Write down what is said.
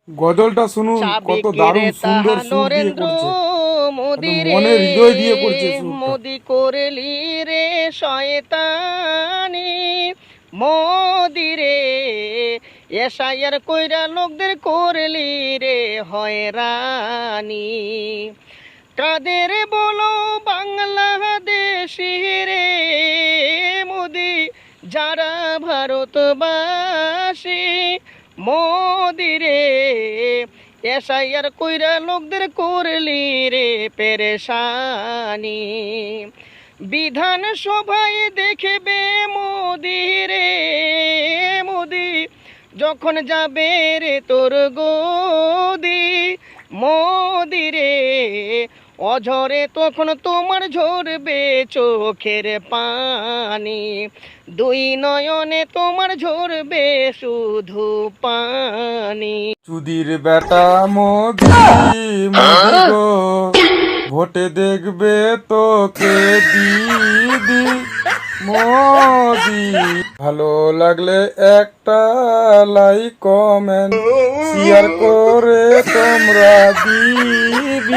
গজলটা শুনুন, কত দারুণ সুন্দর সুর দিয়ে নরেন্দ্র করছে, মোদি একদম রে, মনের হৃদয় দিয়ে করছে সুরটা। মোদি করলি রে শয়তানি, মোদি রে এসআইআর কইরা লোকদের করলি রে হয়রানি। কাদের বলো বাংলাদেশি রে মোদি, যারা ভারতবাসী মোদি রে এসআইআর কইরা লোকদের করলি রে পেরেশানি। বিধানসভায় দেখবে মোদি রে মোদি, যখন যাবে রে তোর গদি মোদি রে, অঝরে তখন তোমার ঝরবে চোখের পানি, দুই নয়নে তোমার ঝরবে শুধু পানি। চুদির বেটা মোদি, মোদি গো, ভোটে দেখবে তোকে দিদি মোদি। ভালো লাগলে একটা লাইক কমেন্ট শেয়ার করে তোমরা দিবি।